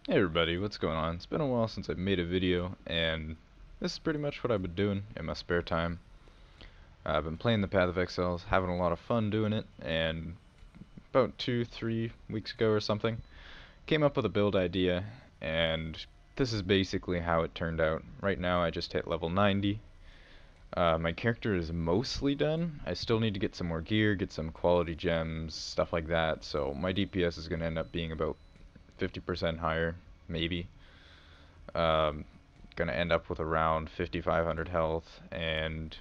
Hey everybody, what's going on? It's been a while since I've made a video, and this is pretty much what I've been doing in my spare time. I've been playing the Path of Exiles, having a lot of fun doing it, and about 2-3 weeks ago or something, came up with a build idea, and this is basically how it turned out. Right now I just hit level 90. My character is mostly done. I still need to get some more gear, get some quality gems, stuff like that, so my DPS is going to end up being about 50% higher, maybe. Um, Gonna end up with around 5,500 health and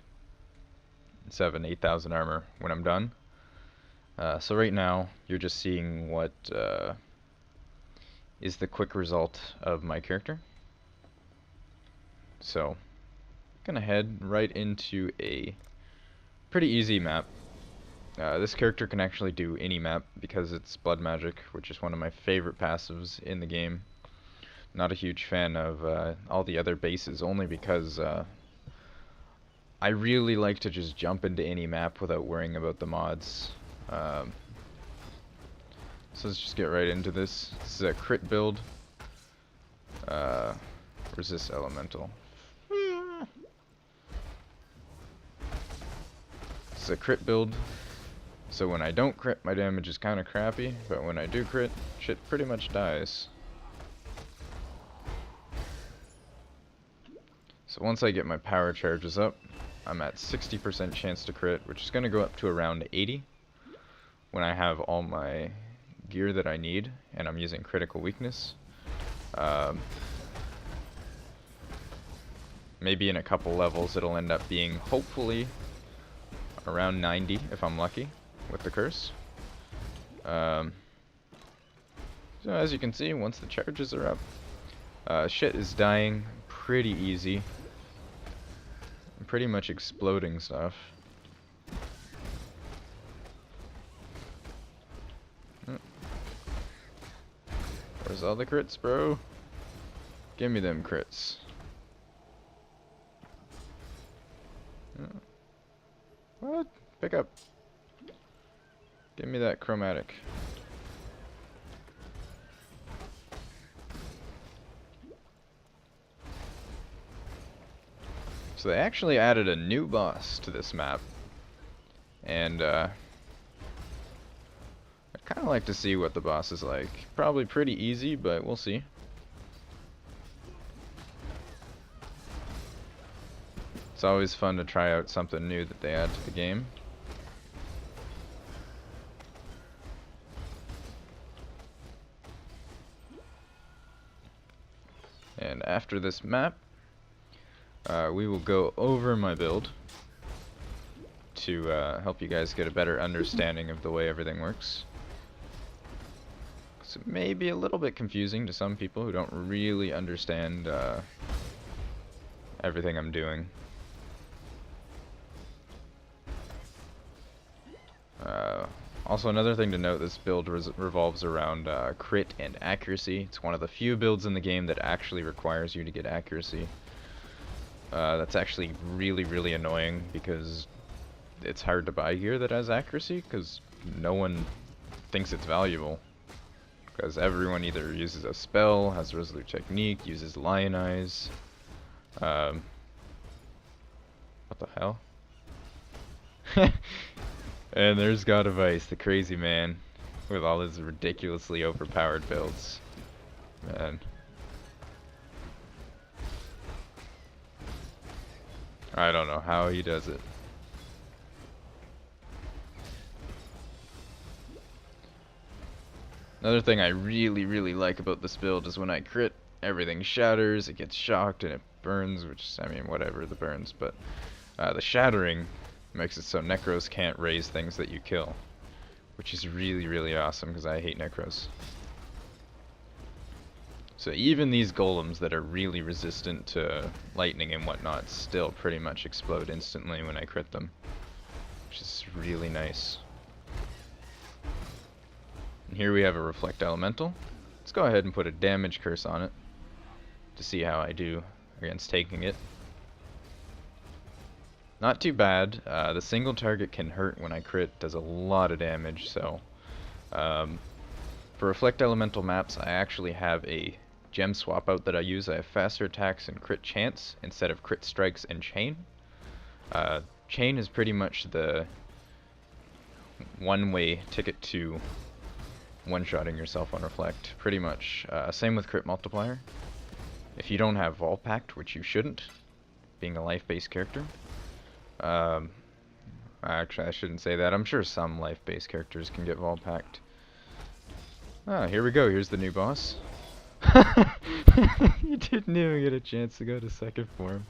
8,000 armor when I'm done. So right now, you're just seeing what is the quick result of my character. So, gonna head right into a pretty easy map. This character can actually do any map because it's blood magic, which is one of my favorite passives in the game. Not a huge fan of all the other bases, only because I really like to just jump into any map without worrying about the mods. Um, so let's just get right into this. This is a crit build. Resist elemental. This is a crit build. So when I don't crit, my damage is kind of crappy, but when I do crit, shit pretty much dies. So once I get my power charges up, I'm at 60% chance to crit, which is going to go up to around 80 when I have all my gear that I need and I'm using critical weakness. Maybe in a couple levels it'll end up being hopefully around 90 if I'm lucky with the curse. So as you can see, once the charges are up, shit is dying pretty easy. I'm pretty much exploding stuff. Where's all the crits, bro? Give me them crits. What? Pick up. Give me that chromatic. So they actually added a new boss to this map. And I'd kind of like to see what the boss is like. Probably pretty easy, but we'll see. It's always fun to try out something new that they add to the game. And after this map, we will go over my build to help you guys get a better understanding of the way everything works. So it may be a little bit confusing to some people who don't really understand everything I'm doing. Also, another thing to note, this build revolves around crit and accuracy. It's one of the few builds in the game that actually requires you to get accuracy. That's actually really, really annoying because it's hard to buy gear that has accuracy because no one thinks it's valuable. Because everyone either uses a spell, has Resolute Technique, uses Lion Eyes. What the hell? And there's God of Ice, the crazy man, with all his ridiculously overpowered builds. Man. I don't know how he does it. Another thing I really, really like about this build is when I crit, everything shatters, it gets shocked, and it burns, which, I mean, whatever, the burns, but the shattering makes it so Necros can't raise things that you kill, which is really, really awesome because I hate Necros. So even these golems that are really resistant to lightning and whatnot still pretty much explode instantly when I crit them, which is really nice. And here we have a Reflect Elemental. Let's go ahead and put a damage curse on it to see how I do against taking it. Not too bad. The single target can hurt when I crit, does a lot of damage, so for Reflect Elemental maps I actually have a gem swap out that I use, I have faster attacks and crit chance instead of crit strikes and chain. Chain is pretty much the one-way ticket to one-shotting yourself on Reflect, pretty much. Same with crit multiplier. If you don't have Vol Pact, which you shouldn't, being a life-based character. Actually, I shouldn't say that. I'm sure some life-based characters can get Vol Pact. Ah, here we go. Here's the new boss. You didn't even get a chance to go to second form.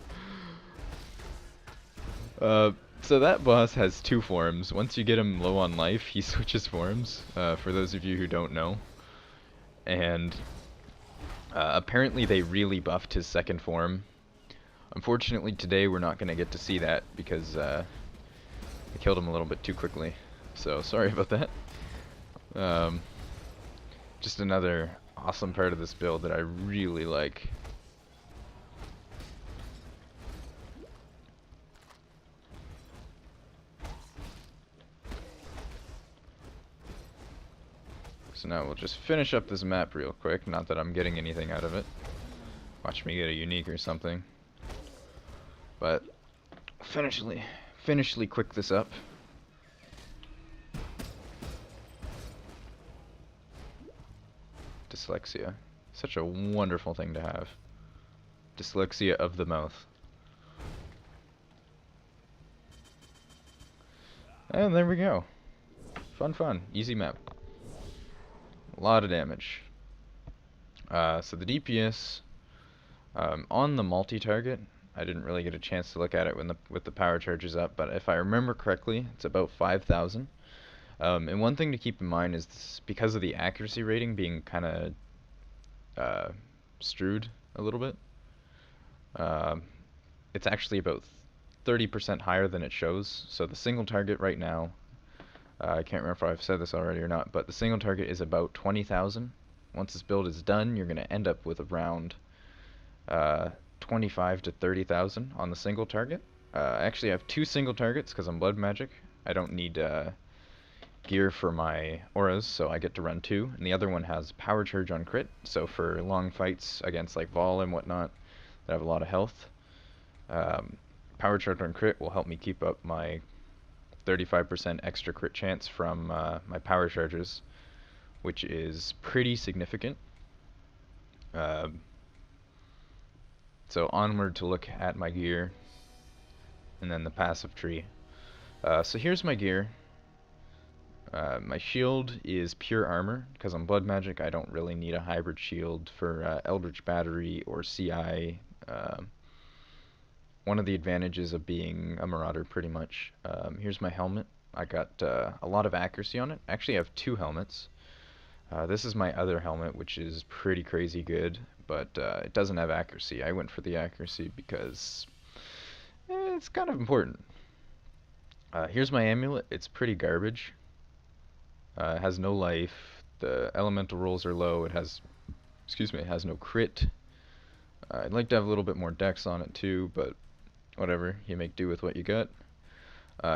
So that boss has two forms. Once you get him low on life, he switches forms, for those of you who don't know. And apparently they really buffed his second form. Unfortunately today we're not going to get to see that because I killed him a little bit too quickly. So sorry about that. Just another awesome part of this build that I really like. So now we'll just finish up this map real quick. Not that I'm getting anything out of it. Watch me get a unique or something. But finishly quick this up. Dyslexia. Such a wonderful thing to have. Dyslexia of the mouth. And there we go. Fun. Easy map. A lot of damage. So the DPS on the multi-target, I didn't really get a chance to look at it with the power charges up, but if I remember correctly, it's about 5,000. And one thing to keep in mind is this, because of the accuracy rating being kind of strewed a little bit, it's actually about 30% higher than it shows. So the single target right now, I can't remember if I've said this already or not, but the single target is about 20,000. Once this build is done, you're going to end up with around 25 to 30,000 on the single target. Actually, I have two single targets because I'm blood magic. I don't need gear for my auras, so I get to run two. And the other one has power charge on crit, so for long fights against like Vol and whatnot that have a lot of health, power charge on crit will help me keep up my 35% extra crit chance from my power charges, which is pretty significant. So onward to look at my gear, and then the passive tree. So here's my gear. My shield is pure armor, because I'm blood magic. I don't really need a hybrid shield for Eldritch Battery or CI. One of the advantages of being a Marauder, pretty much. Here's my helmet. I got a lot of accuracy on it. Actually, I have two helmets. This is my other helmet, which is pretty crazy good, but it doesn't have accuracy. I went for the accuracy because it's kind of important. Here's my amulet. It's pretty garbage. It has no life. The elemental rolls are low. It has, it has no crit. I'd like to have a little bit more dex on it too, but whatever. You make do with what you got.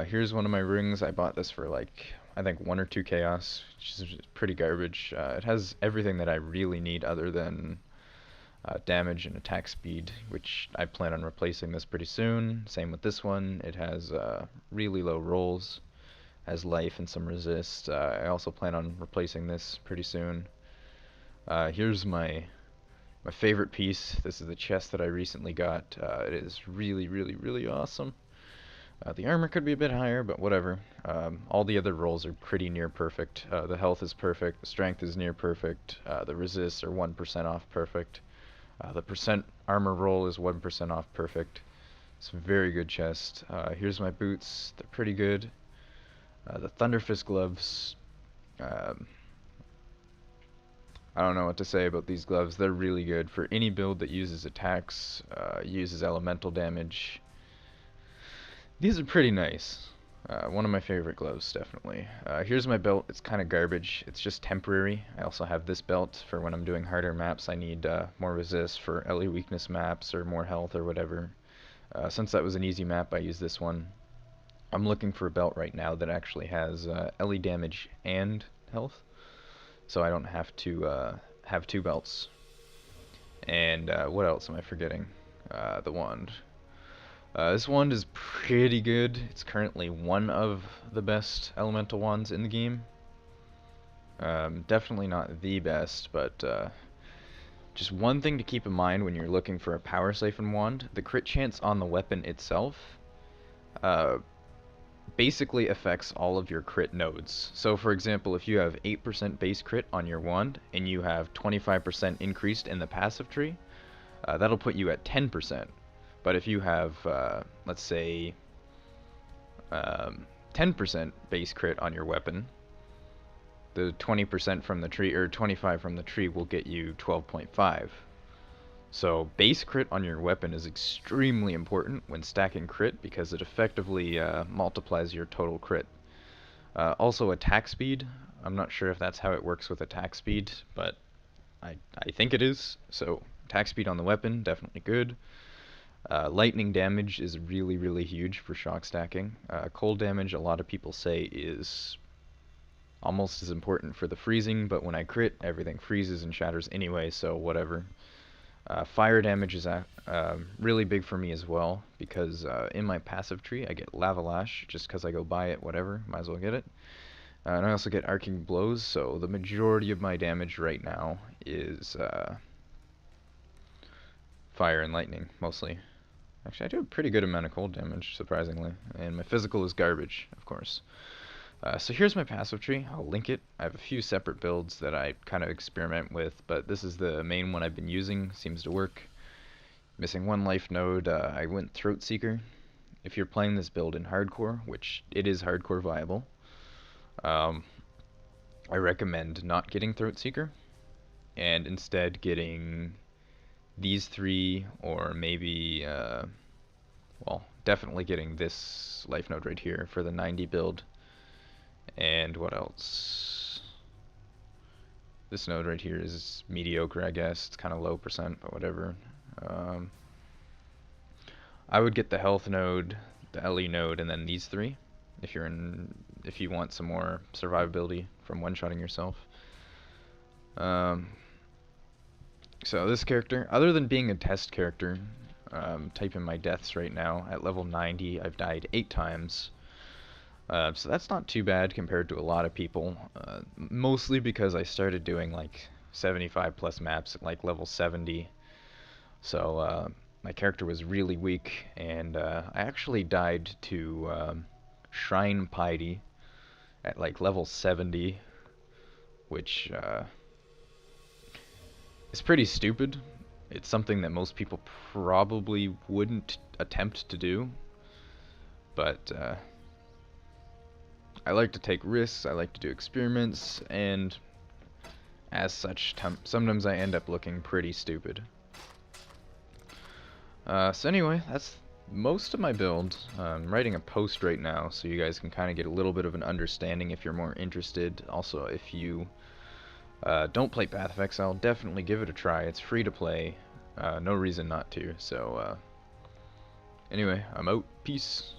Here's one of my rings. I bought this for like, I think 1 or 2 chaos, which is pretty garbage. It has everything that I really need other than damage and attack speed, which I plan on replacing this pretty soon. Same with this one. It has really low rolls, has life and some resist. I also plan on replacing this pretty soon. Here's my favorite piece. This is the chest that I recently got. It is really awesome. The armor could be a bit higher, but whatever. All the other rolls are pretty near perfect. The health is perfect, the strength is near perfect, the resists are 1% off perfect. The percent armor roll is 1% off perfect. It's a very good chest. Here's my boots. They're pretty good. The Thunderfist gloves. I don't know what to say about these gloves. They're really good for any build that uses attacks, uses elemental damage. These are pretty nice. One of my favorite gloves, definitely. Here's my belt. It's kind of garbage. It's just temporary. I also have this belt for when I'm doing harder maps. I need more resist for LE weakness maps or more health or whatever. Since that was an easy map, I use this one. I'm looking for a belt right now that actually has LE damage and health, so I don't have to have two belts. And what else am I forgetting? The wand. This wand is pretty good. It's currently one of the best elemental wands in the game. Definitely not the best, but just one thing to keep in mind when you're looking for a power siphon wand: the crit chance on the weapon itself basically affects all of your crit nodes. So for example, if you have 8% base crit on your wand and you have 25% increased in the passive tree, that'll put you at 10%. But if you have, let's say, 10% base crit on your weapon, the 20% from the tree, or 25 from the tree, will get you 12.5. So base crit on your weapon is extremely important when stacking crit because it effectively multiplies your total crit. Also attack speed. I'm not sure if that's how it works with attack speed, but I think it is. So attack speed on the weapon, definitely good. Lightning damage is really, really huge for shock stacking. Cold damage, a lot of people say, is almost as important for the freezing, but when I crit, everything freezes and shatters anyway, so whatever. Fire damage is really big for me as well, because in my passive tree I get Lava Lash, just because I go buy it, whatever, might as well get it. And I also get Arcing Blows, so the majority of my damage right now is fire and lightning, mostly. Actually, I do a pretty good amount of cold damage, surprisingly, and my physical is garbage, of course. So here's my passive tree. I'll link it. I have a few separate builds that I kind of experiment with, but this is the main one I've been using. Seems to work. Missing one life node. I went Throat Seeker. If you're playing this build in hardcore, which it is hardcore viable, I recommend not getting Throat Seeker and instead getting these three, or maybe, well, definitely getting this life node right here for the 90 build. And what else? This node right here is mediocre, I guess. It's kind of low percent, but whatever. I would get the health node, the LE node, and then these three if you want some more survivability from one-shotting yourself. So this character, other than being a test character, type in my deaths right now. At level 90, I've died 8 times. So that's not too bad compared to a lot of people, mostly because I started doing like 75 plus maps at like level 70. So my character was really weak, and I actually died to Shrine Piety at like level 70, which is pretty stupid. It's something that most people probably wouldn't attempt to do, but I like to take risks, I like to do experiments, and as such, sometimes I end up looking pretty stupid. So anyway, that's most of my build. I'm writing a post right now, so you guys can kind of get a little bit of an understanding if you're more interested. Also, if you don't play Path of Exile, definitely give it a try. It's free to play. No reason not to. So anyway, I'm out. Peace.